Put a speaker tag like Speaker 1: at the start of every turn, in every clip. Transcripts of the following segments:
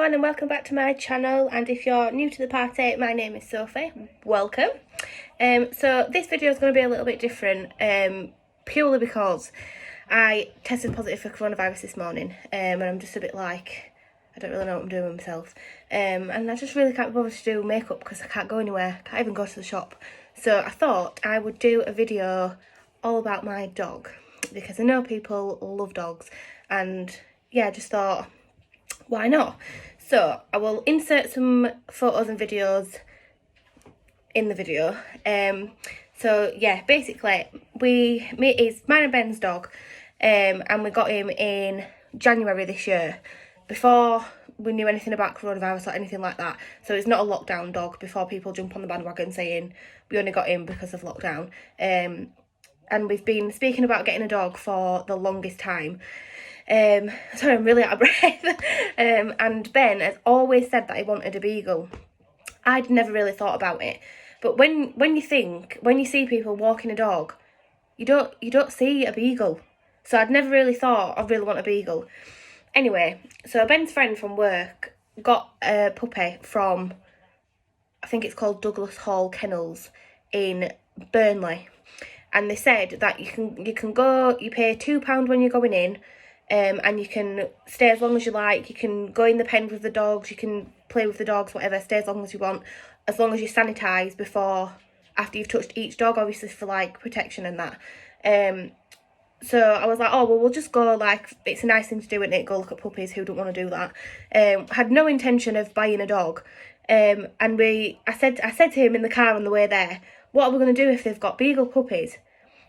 Speaker 1: everyone and welcome back to my channel, and if you're new to the party, my name is Sophie. Welcome. So this video is going to be a little bit different, purely because I tested positive for coronavirus this morning, and I'm just a bit like, I don't really know what I'm doing with myself, and I just really can't bother to do makeup because I can't go anywhere, can't even go to the shop. So I thought I would do a video all about my dog, because I know people love dogs, and yeah, I just thought, why not? So I will insert some photos and videos in the video. So yeah, basically it's mine and Ben's dog, and we got him in January this year, before we knew anything about coronavirus or anything like that. So it's not a lockdown dog, before people jump on the bandwagon saying we only got him because of lockdown. And we've been speaking about getting a dog for the longest time. Sorry, I'm really out of breath. And Ben has always said that he wanted a beagle. I'd never really thought about it, but when you see people walking a dog, you don't see a beagle. So I'd never really thought I really want a beagle. Anyway, so Ben's friend from work got a puppy from, I think it's called Douglas Hall Kennels in Burnley, and they said that you can go, you pay £2 when you're going in. And you can stay as long as you like. You can go in the pen with the dogs, you can play with the dogs, whatever, stay as long as you want, as long as you sanitise after you've touched each dog, obviously for like protection and that. So I was like, oh well, we'll just go, like, it's a nice thing to do, isn't it, go look at puppies, who don't want to do that. Had no intention of buying a dog, and I said to him in the car on the way there, what are we going to do if they've got beagle puppies?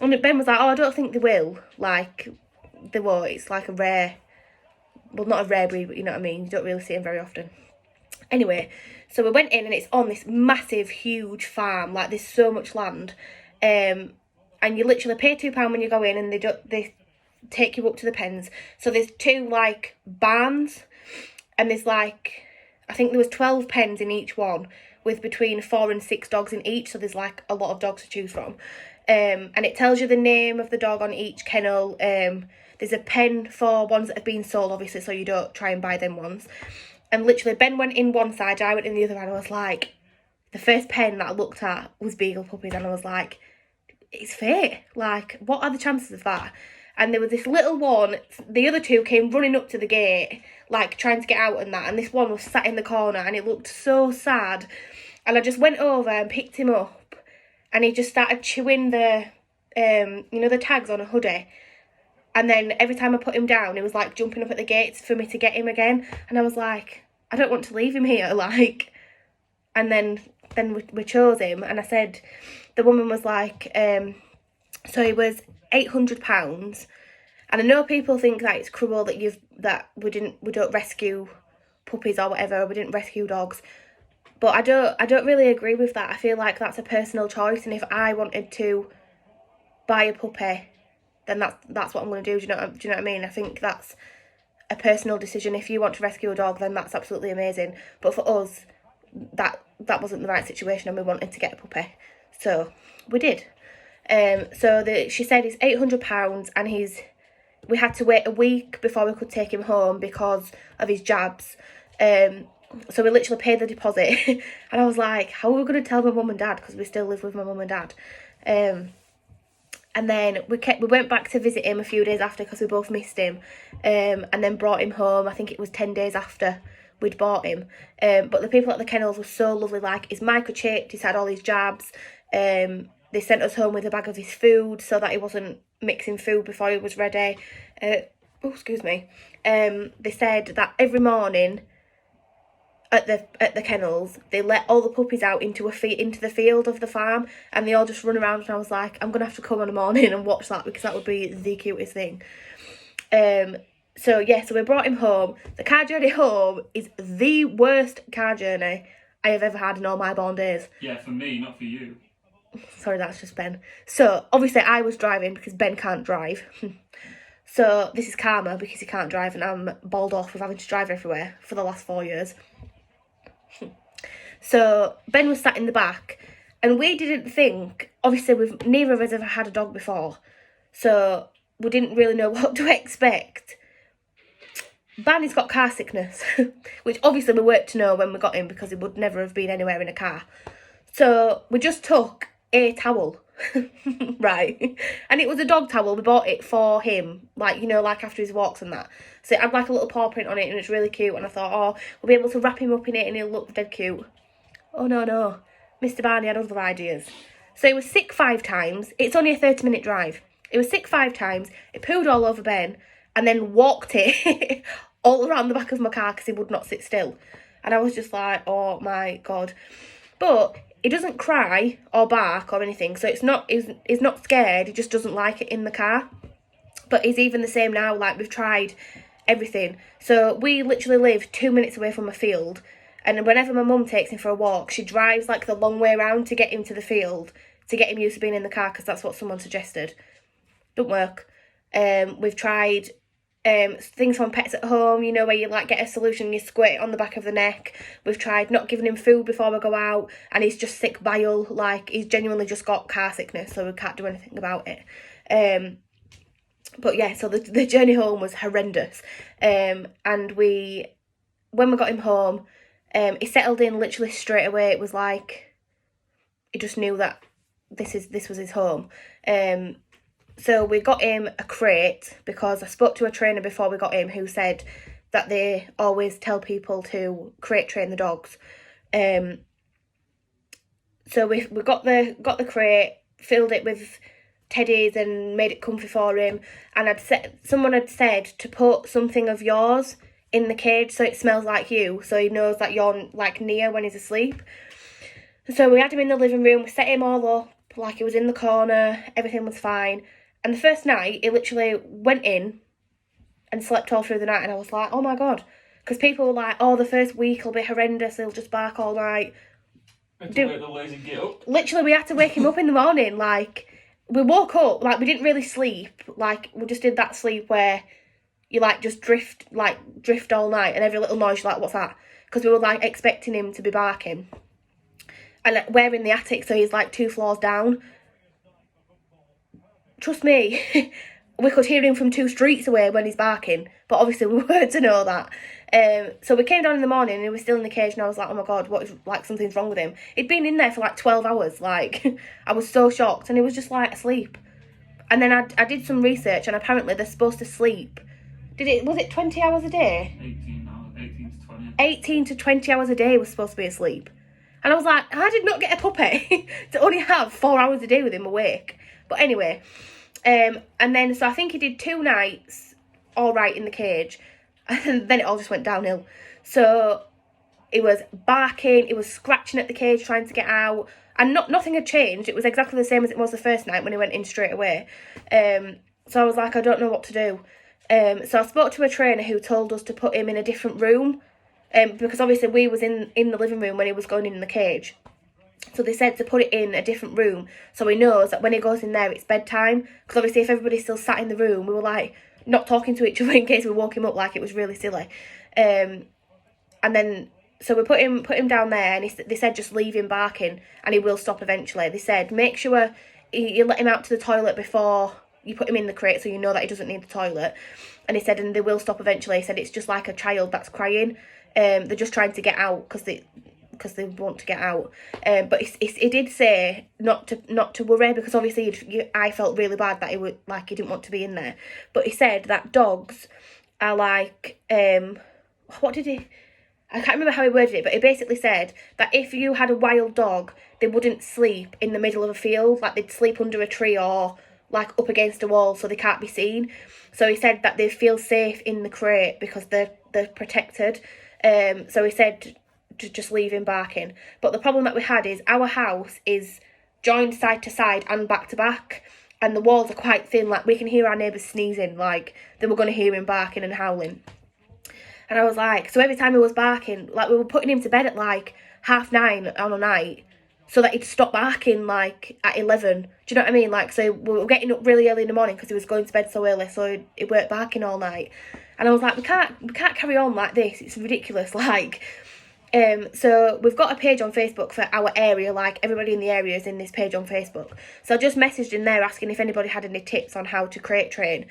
Speaker 1: And Ben was like, oh, I don't think they will, like, they won't. It's like a rare, well, not a rare breed, but you know what I mean, you don't really see them very often. Anyway, so we went in, and it's on this massive, huge farm, like there's so much land, and you literally pay £2 when you go in, and they take you up to the pens. So there's two like barns, and there's like, I think there was 12 pens in each one, with between 4 and 6 dogs in each, so there's like a lot of dogs to choose from. And it tells you the name of the dog on each kennel. There's a pen for ones that have been sold, obviously, so you don't try and buy them ones. And literally, Ben went in one side, I went in the other, and I was like, the first pen that I looked at was beagle puppies, and I was like, it's fate. Like, what are the chances of that? And there was this little one, the other two came running up to the gate, like, trying to get out and that, and this one was sat in the corner, and it looked so sad. And I just went over and picked him up, and he just started chewing the, you know, the tags on a hoodie. And then every time I put him down, he was like jumping up at the gates for me to get him again. And I was like, I don't want to leave him here, like. And then we chose him, and I said, the woman was like, so he was £800. And I know people think that it's cruel that we don't rescue puppies or whatever, or we didn't rescue dogs. But I don't really agree with that. I feel like that's a personal choice, and if I wanted to buy a puppy, then that's what I'm going to do. Do you know what I mean? I think that's a personal decision. If you want to rescue a dog, then that's absolutely amazing. But for us, that wasn't the right situation, and we wanted to get a puppy, so we did. She said it's £800, and we had to wait a week before we could take him home because of his jabs. So we literally paid the deposit, and I was like, how are we going to tell my mum and dad, because we still live with my mum and dad. And then we went back to visit him a few days after, because we both missed him, and then brought him home. I think it was 10 days after we'd bought him. But the people at the kennels were so lovely. Like, he's microchipped, he's had all his jabs. They sent us home with a bag of his food so that he wasn't mixing food before he was ready. Excuse me. They said that every morning at the kennels, they let all the puppies out into the field of the farm, and they all just run around, and I was like, I'm gonna have to come in the morning and watch that, because that would be the cutest thing. So we brought him home. The car journey home is the worst car journey I have ever had in all my born days.
Speaker 2: Yeah, for me, not for you.
Speaker 1: Sorry, that's just Ben. So obviously I was driving because Ben can't drive. So this is karma, because he can't drive, and I'm balled off with having to drive everywhere for the last 4 years. So Ben was sat in the back, and we didn't think, obviously neither of us ever had a dog before, so we didn't really know what to expect. Barney's got car sickness, which obviously we weren't to know when we got him because he would never have been anywhere in a car. So we just took a towel, right? And it was a dog towel. We bought it for him, like, you know, like after his walks and that. So it had like a little paw print on it and it's really cute. And I thought, oh, we'll be able to wrap him up in it and he'll look dead cute. Oh, no. Mr. Barney had other ideas. So he was sick 5 times. It's only a 30-minute drive. He was sick 5 times. He pooed all over Ben and then walked it all around the back of my car because he would not sit still. And I was just like, oh my God. But he doesn't cry or bark or anything. So he's not scared. He just doesn't like it in the car. But he's even the same now. Like, we've tried everything. So we literally live 2 minutes away from a field. And whenever my mum takes him for a walk, she drives like the long way around to get him to the field, to get him used to being in the car, because that's what someone suggested. Don't work. We've tried things from Pets at Home, you know, where you like get a solution, you squirt it on the back of the neck. We've tried not giving him food before we go out, and he's just sick bile, like he's genuinely just got car sickness, so we can't do anything about it. But yeah, so the journey home was horrendous. And when we got him home, he settled in literally straight away. It was like he just knew that this was his home. So we got him a crate because I spoke to a trainer before we got him who said that they always tell people to crate train the dogs. So we got the crate, filled it with teddies and made it comfy for him. And someone had said to put something of yours in the cage so it smells like you, so he knows that you're like near when he's asleep. So we had him in the living room, we set him all up like he was in the corner, everything was fine. And the first night he literally went in and slept all through the night, and I was like, oh my God, because people were like, oh, the first week will be horrendous, he'll just bark all night. Literally we had to wake him up in the morning. Like, we woke up, like, we didn't really sleep, like we just did that sleep where you like just drift all night, and every little noise you're like, what's that? Because we were like expecting him to be barking. And we're in the attic, so he's like 2 floors down. Trust me, we could hear him from 2 streets away when he's barking, but obviously we weren't to know that. So we came down in the morning and he was still in the cage, and I was like, oh my God, what is, like, something's wrong with him. He'd been in there for like 12 hours, like, I was so shocked, and he was just like asleep. And then I did some research, and apparently they're supposed to sleep. Was it 20 hours a day?
Speaker 2: 18 to 20.
Speaker 1: 18 to 20 hours a day was supposed to be asleep. And I was like, I did not get a puppy to only have 4 hours a day with him awake. But anyway, and then, so I think he did 2 nights all right in the cage, and then it all just went downhill. So it was barking, it was scratching at the cage trying to get out, and nothing had changed. It was exactly the same as it was the first night when he went in straight away. So I was like, I don't know what to do. So I spoke to a trainer who told us to put him in a different room, because obviously we was in the living room when he was going in the cage. So they said to put it in a different room so he knows that when he goes in there it's bedtime. Because obviously if everybody still sat in the room, we were like not talking to each other in case we woke him up, like it was really silly. And then so we put him down there, and they said just leave him barking and he will stop eventually. They said make sure you let him out to the toilet before you put him in the crate so you know that he doesn't need the toilet. And he said, and they will stop eventually. He said it's just like a child that's crying. They're just trying to get out because they want to get out. But he did say not to worry, because obviously I felt really bad that he didn't want to be in there. But he said that dogs are like, what did he... I can't remember how he worded it, but he basically said that if you had a wild dog, they wouldn't sleep in the middle of a field. Like, they'd sleep under a tree or like up against a wall so they can't be seen. So he said that they feel safe in the crate because they're protected. So he said to just leave him barking. But the problem that we had is our house is joined side to side and back to back, and the walls are quite thin. Like, we can hear our neighbours sneezing, like they were going to hear him barking and howling. And I was like, so every time he was barking, like, we were putting him to bed at like 9:30 on a night so that he'd stop barking like at 11. Do you know what I mean? Like, so we were getting up really early in the morning because he was going to bed so early, so he weren't barking all night. And I was like, we can't carry on like this. It's ridiculous. Like, so we've got a page on Facebook for our area. Like, everybody in the area is in this page on Facebook. So I just messaged in there asking if anybody had any tips on how to crate train.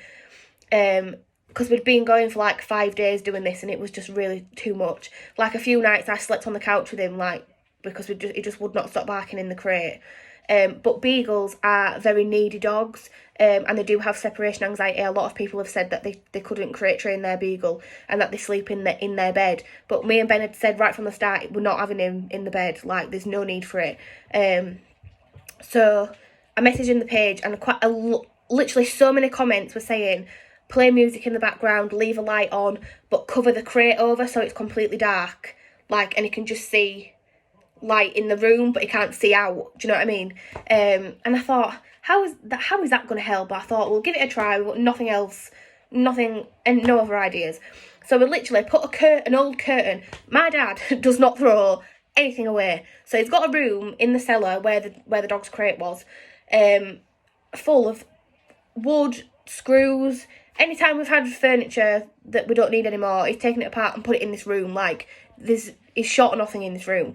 Speaker 1: because we'd been going for like 5 days doing this, and it was just really too much. Like a few nights I slept on the couch with him, like, because he just would not stop barking in the crate. But beagles are very needy dogs, and they do have separation anxiety. A lot of people have said that they couldn't crate train their beagle and that they sleep in their bed. But me and Ben had said right from the start, we're not having him in the bed. Like, there's no need for it. So I messaged in the page, and literally so many comments were saying, play music in the background, leave a light on, but cover the crate over so it's completely dark. Like, and you can just see light in the room, but you can't see out. Do you know what I mean? And I thought, how is that going to help? I thought, we'll give it a try, but nothing else, nothing, and no other ideas. So we literally put an old curtain. My dad does not throw anything away, so he's got a room in the cellar where the dog's crate was, full of wood, screws. Anytime we've had furniture that we don't need anymore, he's taken it apart and put it in this room. Like, he's short of nothing in this room.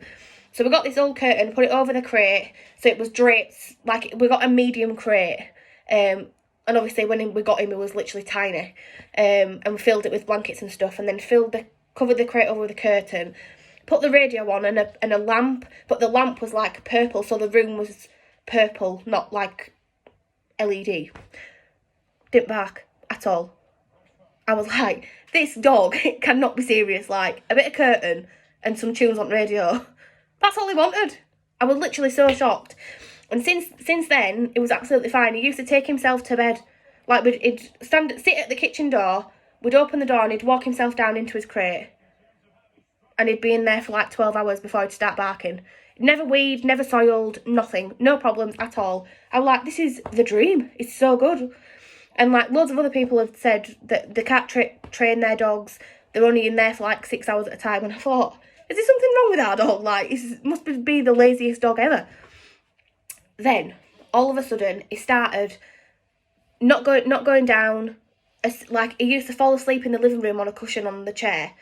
Speaker 1: So we got this old curtain, put it over the crate, so it was draped, like, we got a medium crate, and obviously when we got him, it was literally tiny, and we filled it with blankets and stuff, and then covered the crate over with a curtain, put the radio on and a lamp, but the lamp was like purple, so the room was purple, not like LED. Didn't bark at all. I was like, this dog cannot be serious. Like, a bit of curtain and some tunes on radio. That's all he wanted. I was literally so shocked. And since then, it was absolutely fine. He used to take himself to bed. Like, he'd sit at the kitchen door, we'd open the door and he'd walk himself down into his crate. And he'd be in there for like 12 hours before he'd start barking. Never weed, never soiled, nothing. No problems at all. I was like, this is the dream. It's so good. And like, loads of other people have said that they can't train their dogs. They're only in there for like 6 hours at a time. And I thought, is there something wrong with our dog? Like, it must be the laziest dog ever. Then, all of a sudden, he started not going down. Like, he used to fall asleep in the living room on a cushion on the chair.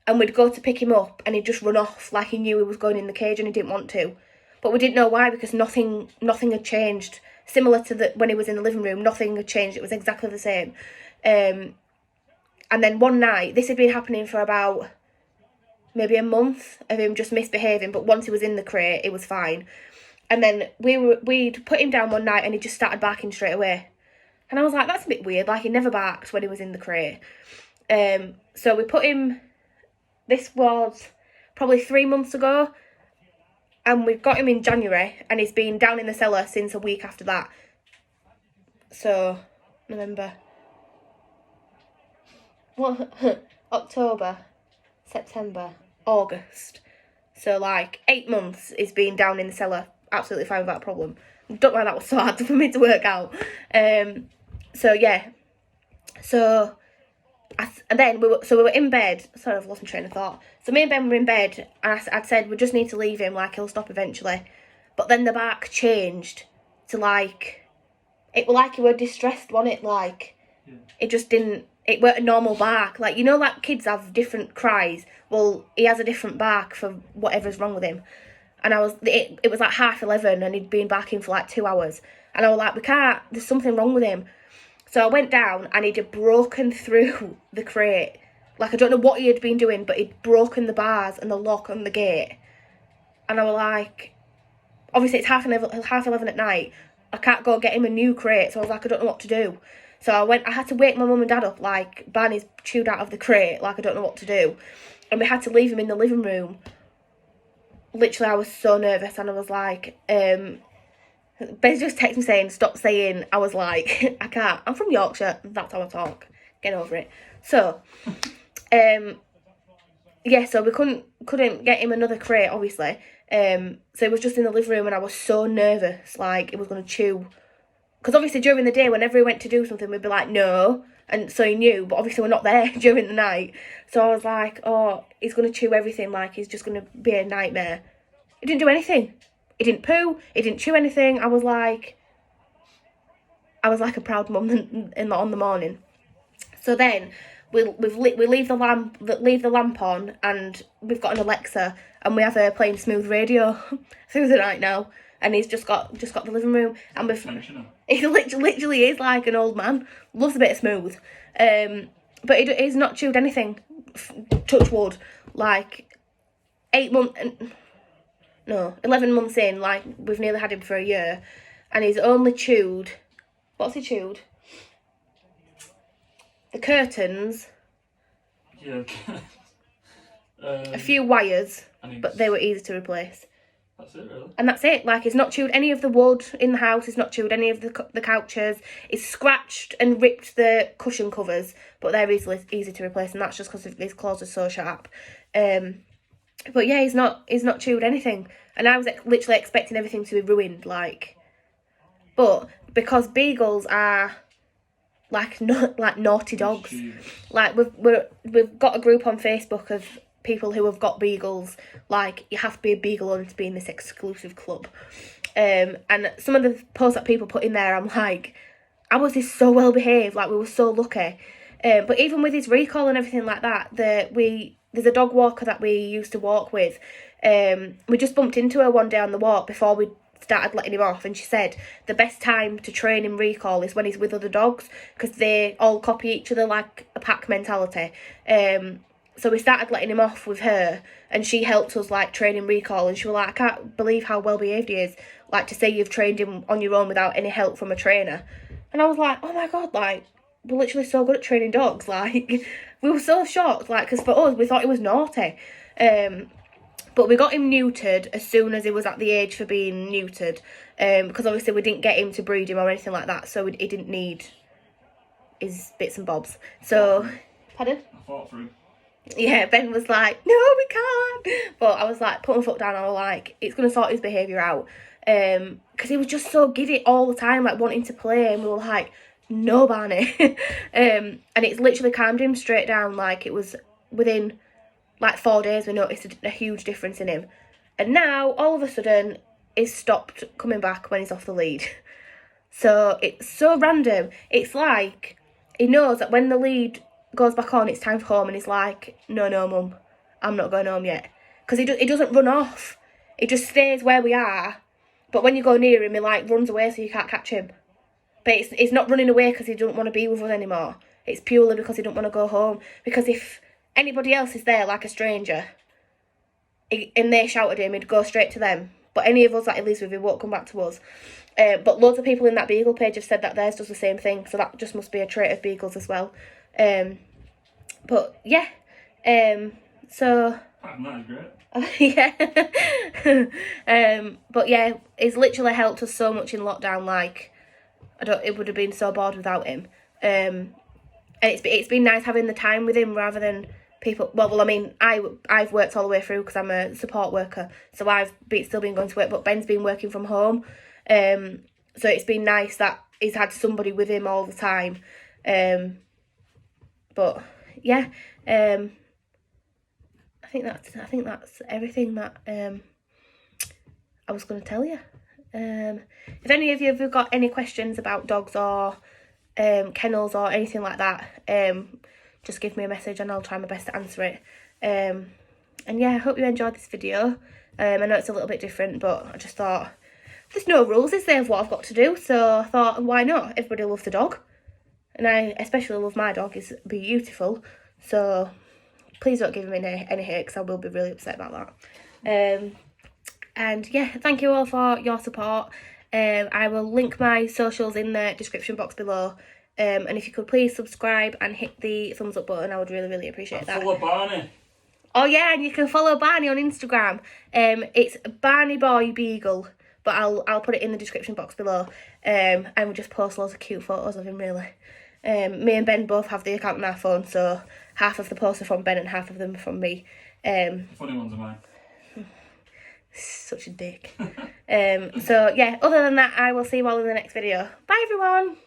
Speaker 1: And we'd go to pick him up and he'd just run off like he knew he was going in the cage and he didn't want to. But we didn't know why, because nothing had changed. Similar to when he was in the living room, nothing had changed. It was exactly the same. And then one night, this had been happening for about maybe a month of him just misbehaving, but once he was in the crate, it was fine. And then we'd put him down one night and he just started barking straight away. And I was like, that's a bit weird. Like, he never barked when he was in the crate. So we put him, this was probably 3 months ago, and we got him in January, and he's been down in the cellar since a week after that. So, November. What? October, September, August. So, like, 8 months he's been down in the cellar, absolutely fine without a problem. Don't know why that was so hard for me to work out. So, yeah. So, and then we were in bed. Sorry, I've lost my train of thought. So me and Ben were in bed, and I'd said we just need to leave him, like, he'll stop eventually. But then the bark changed to, like, it was like he were distressed, wasn't it? Like, yeah. It just didn't, it weren't a normal bark. Like, you know, like, kids have different cries. Well, he has a different bark for whatever's wrong with him. And it was like 11:30, and he'd been barking for like 2 hours. And I was like, there's something wrong with him. So I went down, and he'd broken through the crate. Like, I don't know what he had been doing, but he'd broken the bars and the lock on the gate. And I was like, obviously it's half 11 at night. I can't go get him a new crate. So I was like, I don't know what to do. So I had to wake my mum and dad up, like, Barney's chewed out of the crate, like, I don't know what to do. And we had to leave him in the living room. Literally, I was so nervous, and I was like, Ben just texted me saying, stop saying. I was like, I can't. I'm from Yorkshire. That's how I talk. Get over it. So, yeah, so we couldn't get him another crate, obviously. So it was just in the living room, and I was so nervous, like, it was going to chew. Because obviously during the day, whenever he went to do something, we'd be like, no. And so he knew, but obviously we're not there during the night. So I was like, oh, he's going to chew everything, like, he's just going to be a nightmare. He didn't do anything. He didn't poo. He didn't chew anything. I was like a proud mum on the morning. So then we leave the lamp on, and we've got an Alexa, and we have her playing smooth radio through the night now. And he's just got the living room, and he literally is like an old man. Loves a bit of smooth. but he's not chewed anything. Touch wood. Like 11 months in, like we've nearly had him for a year, and he's only chewed. What's he chewed? The curtains.
Speaker 2: Yeah.
Speaker 1: A few wires, but they were easy to replace.
Speaker 2: That's it, really.
Speaker 1: And that's it. Like, he's not chewed any of the wood in the house. He's not chewed any of the couches. He's scratched and ripped the cushion covers, but they're easy to replace, and that's just because his claws are so sharp. But yeah, he's not chewed anything, and I was literally expecting everything to be ruined. Like, but because beagles are like naughty dogs. Like we've got a group on Facebook of people who have got beagles. Like, you have to be a beagle owner to be in this exclusive club. And some of the posts that people put in there, I'm like, how was this so well behaved? Like, we were so lucky. But even with his recall and everything like that, there's a dog walker that we used to walk with. We just bumped into her one day on the walk before we started letting him off, and she said the best time to train him recall is when he's with other dogs, because they all copy each other, like a pack mentality. So we started letting him off with her, and she helped us like train him recall, and she was like, I can't believe how well behaved he is, like, to say you've trained him on your own without any help from a trainer. And I was like, oh my god, like, we're literally so good at training dogs. Like, we were so shocked, like, because for us we thought he was naughty. But we got him neutered as soon as he was at the age for being neutered, because obviously we didn't get him to breed him or anything like that, so he didn't need his bits and bobs. So, pardon?
Speaker 2: I fought for him.
Speaker 1: Yeah, Ben was like, no, we can't. But I was like, put my foot down, I was like, it's going to sort his behaviour out. Because he was just so giddy all the time, like, wanting to play, and we were like, no, Barney. And it's literally calmed him straight down. Like, it was within like 4 days we noticed a huge difference in him, and now all of a sudden he's stopped coming back when he's off the lead. So it's so random. It's like he knows that when the lead goes back on, it's time for home, and he's like, no mum, I'm not going home yet. Because he doesn't run off, he just stays where we are, but when you go near him he like runs away so you can't catch him. But it's not running away because he doesn't want to be with us anymore. It's purely because he don't want to go home. Because if anybody else is there, like a stranger, and they shout at him, he'd go straight to them. But any of us that he lives with, he won't come back to us. But loads of people in that beagle page have said that theirs does the same thing, so that just must be a trait of beagles as well. But yeah, so
Speaker 2: That is great.
Speaker 1: yeah. But yeah, it's literally helped us so much in lockdown. Like, it would have been so bored without him. And it's been nice having the time with him rather than people. Well, I mean, I've worked all the way through because I'm a support worker, so I've still been going to work, but Ben's been working from home. So it's been nice that he's had somebody with him all the time. But yeah, I think that's everything that I was going to tell you. If any of you have got any questions about dogs or kennels or anything like that, just give me a message and I'll try my best to answer it. And yeah, I hope you enjoyed this video. I know it's a little bit different, but I just thought, there's no rules, is there, of what I've got to do? So I thought, why not? Everybody loves a dog, and I especially love my dog. He's beautiful. So please don't give him any hate, because I will be really upset about that. And yeah, thank you all for your support. I will link my socials in the description box below. And if you could please subscribe and hit the thumbs up button, I would really, really appreciate that.
Speaker 2: Follow Barney.
Speaker 1: Oh yeah, and you can follow Barney on Instagram. It's Barney Boy Beagle, but I'll put it in the description box below. And we'll just post loads of cute photos of him, really. Me and Ben both have the account on our phone, so half of the posts are from Ben and half of them are from me.
Speaker 2: Funny ones are mine.
Speaker 1: Such a dick. So yeah, other than that, I will see you all in the next video. Bye everyone.